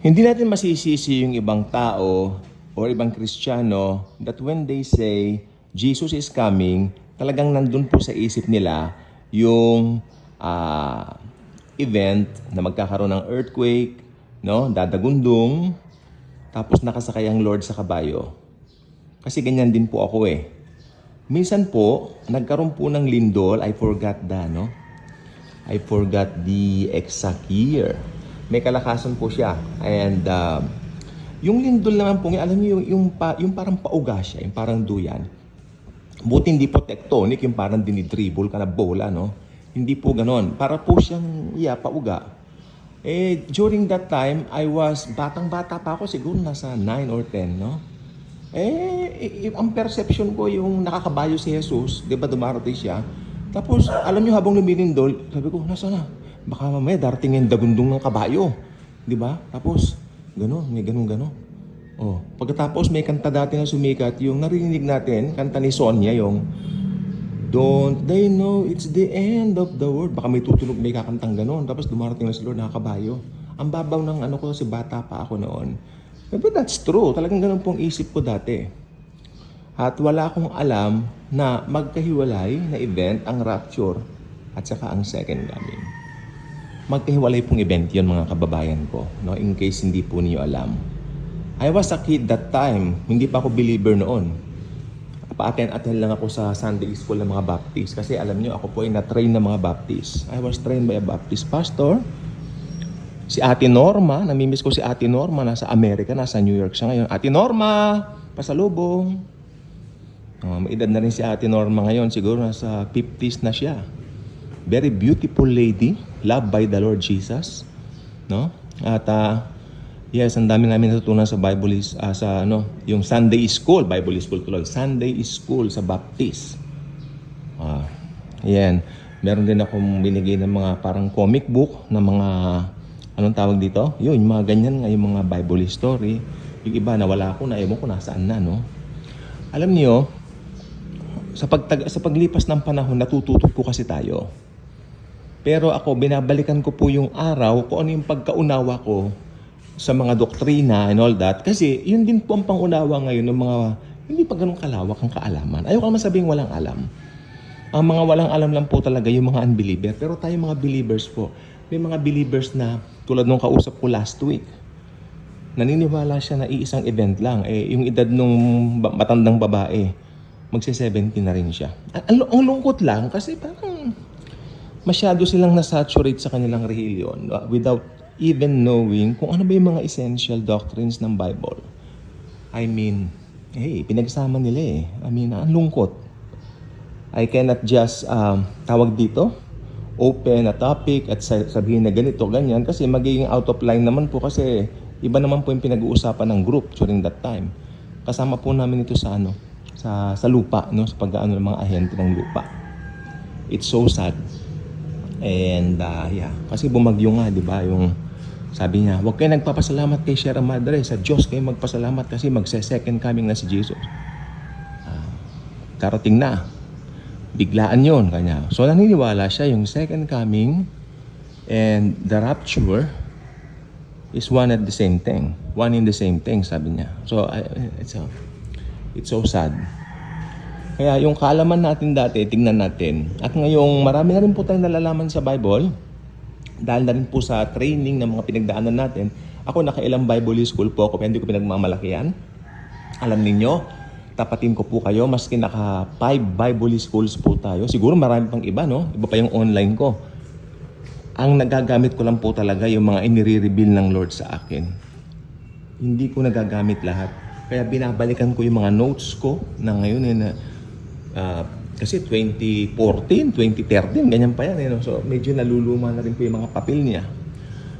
Hindi natin masisisi yung ibang tao or ibang Kristiyano that when they say Jesus is coming, talagang nandun po sa isip nila yung event na magkakaroon ng earthquake, no? Dadagundong, tapos nakasakay ang Lord sa kabayo. Kasi ganyan din po ako eh. Minsan po, nagkaroon po ng lindol, I forgot the exact year. May kalakasan po siya. And yung lindol naman po, alam niyo, yung parang pauga siya, yung parang duyan. Buti hindi po tectonic, yung parang dinidribble ka na bola, no? Hindi po ganon. Para po siyang, pauga. During that time, I was, batang-bata pa ako, siguro nasa 9 or 10, no? Ang perception ko yung nakakabayo si Jesus, di ba dumarating siya? Tapos, alam niyo habang lumilindol, sabi ko, nasa na? Baka mamaya darating yung dagundong ng kabayo. Di ba? Tapos, may gano'n. Pagkatapos may kanta dati na sumikat, yung narinig natin, kanta ni Sonia, yung Don't they know it's the end of the world? Baka may tutulog, may kakantang gano'n. Tapos dumarating na si Lord, nakakabayo. Ang babaw ng ko, si bata pa ako noon. But that's true. Talagang gano'n pong isip ko dati. At wala akong alam na magkahiwalay na event ang rapture at saka ang second coming. Magkahiwalay pong event yun mga kababayan ko, no? In case hindi po niyo alam. I was a kid that time. Hindi pa ako believer noon. Pa-attend lang ako sa Sunday school ng mga Baptist. Kasi alam niyo, ako po ay na-train ng mga Baptist. I was trained by a Baptist pastor. Si Ate Norma, namimiss ko si Ate Norma, nasa Amerika, nasa New York siya ngayon. Ate Norma, pasalubong. May edad na rin si Ate Norma ngayon, siguro nasa 50s na siya. Very beautiful lady, loved by the Lord Jesus, no? At yes, ang dami namin natutunan sa Bible yung Sunday school, Bible school tuloy, Sunday school sa Baptist. Yan. Meron din akong binigay ng mga parang comic book na mga anong tawag dito? Yun, yung mga ganyan nga, yung mga Bible story. Yung iba nawala ko na, ewan ko nasaan na, no? Alam niyo, sa paglipas ng panahon, natututo po kasi tayo. Pero ako, binabalikan ko po yung araw kung ano yung pagkaunawa ko sa mga doktrina and all that. Kasi yun din po ang pangunawa ngayon ng mga hindi pa ganun kalawak ang kaalaman. Ayoko naman sabihing walang alam. Ang mga walang alam lang po talaga yung mga unbeliever. Pero tayo mga believers po, may mga believers na tulad nung kausap ko last week, naniniwala siya na iisang event lang. Yung edad nung matandang babae, magsi-70 na rin siya. Ang lungkot lang kasi parang masyado silang nasaturate sa kanilang relihiyon without even knowing kung ano ba yung mga essential doctrines ng Bible. I mean, pinagsama nila eh. I mean, ang lungkot. I cannot just, open a topic at sabihin na ganito, ganyan, kasi magiging out of line naman po kasi iba naman po yung pinag-uusapan ng group during that time. Kasama po namin ito sa sa lupa, no? Sa pag-aano ng mga ahente ng lupa. It's so sad. And kasi bumagyo nga, di ba? Yung sabi niya, huwag kayo nagpapasalamat kay Sierra Madre. Sa Diyos kayo magpasalamat kasi magse-second coming na si Jesus. Karating na. Biglaan yun. Kanya. So naniniwala siya yung second coming and the rapture is one and the same thing. One in the same thing, sabi niya. So it's so sad. Kaya yung kaalaman natin dati, tingnan natin. At ngayong marami na rin po tayong nalalaman sa Bible. Dahil na rin po sa training ng mga pinagdaanan natin. Ako nakailang Bible school po ako, pero hindi ko pinagmamalaki yan. Alam ninyo, tapatin ko po kayo, maski naka 5 Bible schools po tayo. Siguro marami pang iba, no? Iba pa yung online ko. Ang nagagamit ko lang po talaga yung mga inire-reveal ng Lord sa akin. Hindi ko nagagamit lahat. Kaya binabalikan ko yung mga notes ko na ngayon kasi 2014, 2013, ganyan pa yan. So medyo naluluma na rin po yung mga papel niya.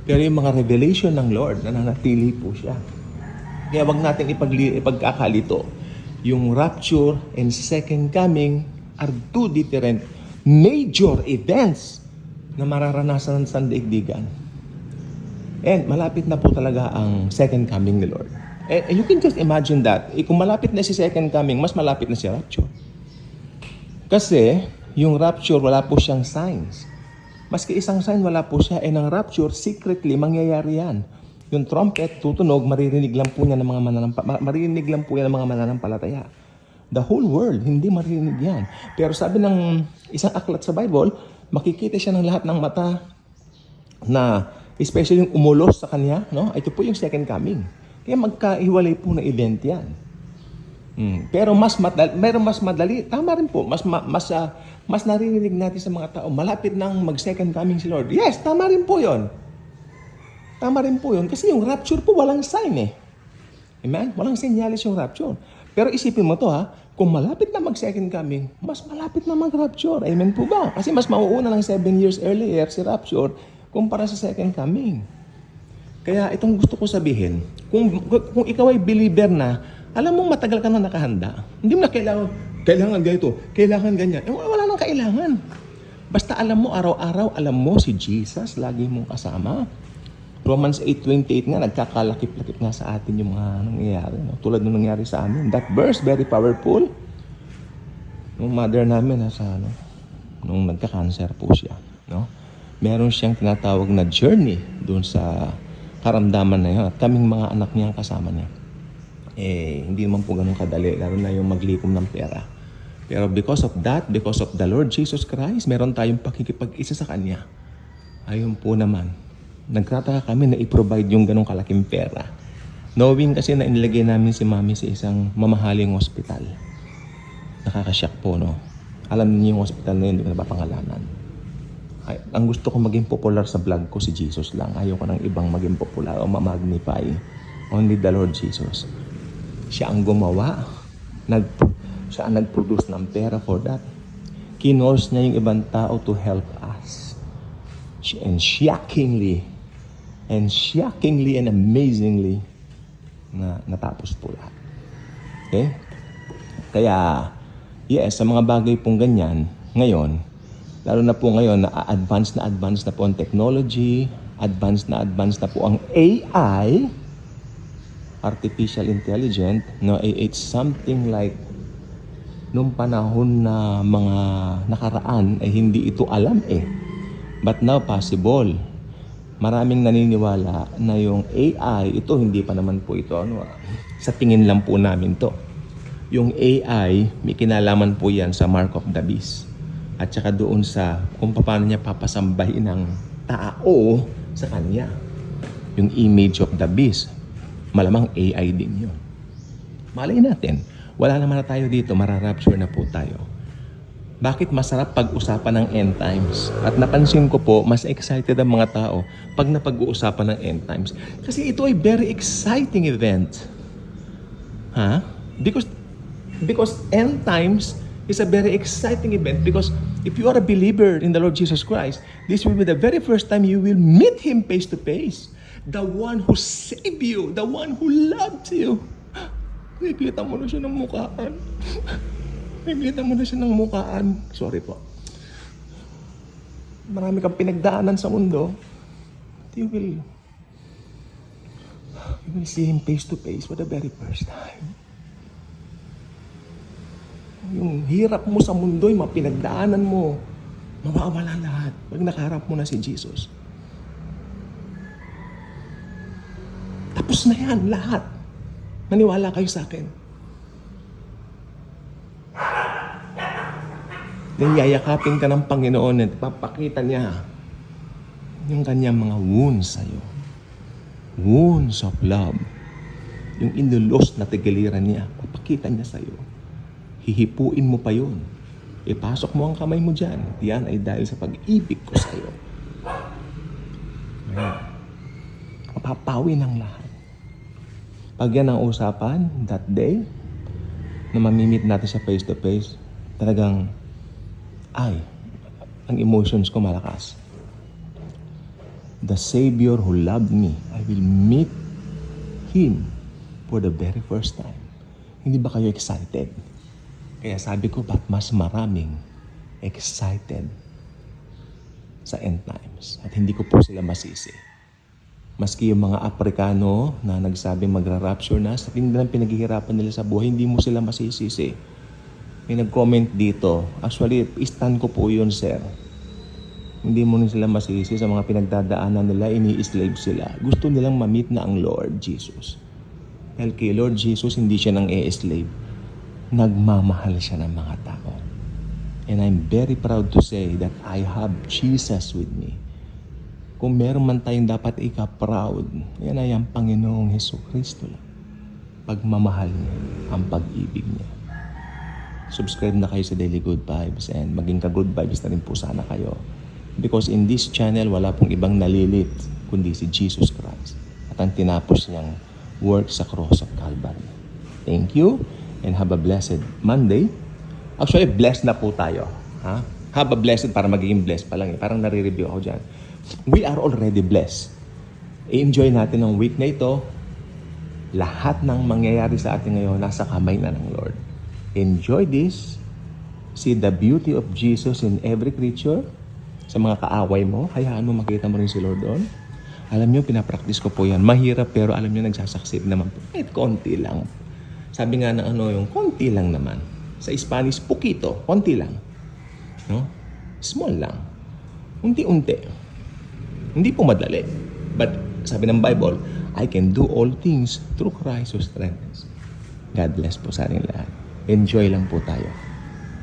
Pero yung mga revelation ng Lord, nananatili po siya. Kaya wag natin ipagkakalito. Yung rapture and second coming are two different major events na mararanasan sa daigdigan. And malapit na po talaga ang second coming ni Lord. And you can just imagine that. Kung malapit na si second coming, mas malapit na si rapture. Kasi yung rapture, wala po siyang signs. Maski isang sign, wala po siya. And ang rapture, secretly, mangyayari yan. yung trumpet tutunog, maririnig lang po niya ng mga maririnig lang po yan ng mga mananampalataya. The whole world, hindi maririnig yan. Pero sabi ng isang aklat sa Bible, makikita siya ng lahat ng mata na especially yung umulos sa kanya, no? Ito po yung second coming. Kaya magkahiwalay po na event yan. Pero mas madali, tama rin po, mas naririnig natin sa mga tao, malapit nang mag-second coming si Lord. Yes, tama rin po yon. Tama rin po yun. Kasi yung rapture po, walang sign eh. Amen? Walang senyales yung rapture. Pero isipin mo to ha, kung malapit na mag-second coming, mas malapit na mag-rapture. Amen po ba? Kasi mas mauuna ng 7 years earlier si rapture kumpara sa second coming. Kaya itong gusto ko sabihin, kung ikaw ay believer na, alam mo matagal ka na nakahanda. Hindi mo na kailangan ganito, kailangan ganyan. Wala nang kailangan. Basta alam mo, araw-araw, alam mo si Jesus, lagi mong kasama. Romans 8:28 nga, nagkakalakip-lakip nga sa atin yung mga nangyayari. No? Tulad nung nangyari sa amin. That verse, very powerful. Nung mother namin, nung nagka-cancer po siya. No? Meron siyang tinatawag na journey doon sa karamdaman na yun. At kaming mga anak niyang kasama niya. Hindi naman po ganun kadali. Lalo na yung maglikom ng pera. Pero because of that, because of the Lord Jesus Christ, meron tayong pakikipag-isa sa Kanya. Ayun po naman. Nagtataka kami na i-provide yung ganong kalaking pera. Knowing kasi na inilagay namin si Mami sa isang mamahaling hospital. Nakakasyak po, no? Alam niyo yung hospital na yun, hindi ko napapangalanan. Ang gusto ko maging popular sa vlog ko si Jesus lang. Ayaw ko ng ibang maging popular o ma-magnify. Only the Lord Jesus. Siya ang gumawa. Siya ang nag-produce ng pera for that. Kinos niya yung ibang tao to help us. And shockingly and amazingly natapos po lahat. Okay? Kaya, yes, sa mga bagay pong ganyan, ngayon, lalo na po ngayon, na-advance na po ang technology, advance na po ang AI, artificial intelligence, no, it's something like nung panahon na mga nakaraan, hindi ito alam eh. But now, possible. Maraming naniniwala na yung AI, ito hindi pa naman po ito, sa tingin lang po namin to. Yung AI, may kinalaman po yan sa mark of the beast. At saka doon sa kung paano niya papasambahin ng tao sa kanya. Yung image of the beast. Malamang AI din yun. Malay natin, wala naman na tayo dito, mararapture na po tayo. Bakit masarap pag-usapan ng end times? At napansin ko po, mas excited ang mga tao pag napag-uusapan ng end times. Kasi ito ay very exciting event. Because end times is a very exciting event because if you are a believer in the Lord Jesus Christ, this will be the very first time you will meet Him face to face. The one who saved you, the one who loved you. Nakikita mo na siya ng mukhaan. Nakikita mo na siya ng mukhaan. Sorry po. Marami kang pinagdaanan sa mundo. You will see Him face to face for the very first time. Yung hirap mo sa mundo, yung mga pinagdaanan mo, mawawala lahat pag nakaharap mo na si Jesus. Tapos na yan, lahat. Maniwala kayo sa akin. Yayakapin ka ng Panginoon at papakita niya yung kanyang mga wounds sa'yo. Wounds of love. Yung inulos na tigiliran niya, papakita niya sa'yo. Hihipuin mo pa yun. Ipasok mo ang kamay mo dyan. Yan ay dahil sa pag-ibig ko sa'yo. Mapapawi ng lahat. Pag yan ang usapan, that day, na mamimit natin sa face to face, talagang ang emotions ko malakas. The Savior who loved me, I will meet Him for the very first time. Hindi ba kayo excited? Kaya sabi ko, ba't mas maraming excited sa end times? At hindi ko po sila masisi. Maski yung mga Aprikano na nagsabing magra-rapture na, sa tindi ng pinaghihirapan nila sa buhay, hindi mo sila masisisi. May nag-comment dito. Actually, stand ko po yun, sir. Hindi mo rin sila masisi sa mga pinagdadaanan nila, ini-slave sila. Gusto nilang ma-meet na ang Lord Jesus. Dahil kay Lord Jesus, hindi siya nang e-slave. Nagmamahal siya ng mga tao. And I'm very proud to say that I have Jesus with me. Kung meron man tayong dapat ika-proud, yan ay ang Panginoong Hesukristo lang. Pagmamahal niya, ang pag-ibig niya. Subscribe na kayo sa Daily Good Vibes and maging ka-good vibes na rin po sana kayo. Because in this channel, wala pong ibang nalilit kundi si Jesus Christ at ang tinapos niyang work sa cross of Calvary. Thank you and have a blessed Monday. Actually, blessed na po tayo. Ha? Have a blessed para magiging blessed pa lang. Parang nare-review ako dyan. We are already blessed. I-enjoy natin ang week na ito. Lahat ng mangyayari sa atin ngayon nasa kamay na ng Lord. Enjoy this. See the beauty of Jesus in every creature. Sa mga kaaway mo, hayaan mo makita mo rin si Lord doon. Alam nyo, pinapractice ko po yan. Mahirap pero alam nyo, nagsasucceed naman po. Kahit konti lang. Sabi nga ng yung konti lang naman. Sa Spanish, poquito, konti lang. No? Small lang. Unti-unti. Hindi po madali. But sabi ng Bible, I can do all things through Christ who strengthens. God bless po sa ating lahat. Enjoy lang po tayo.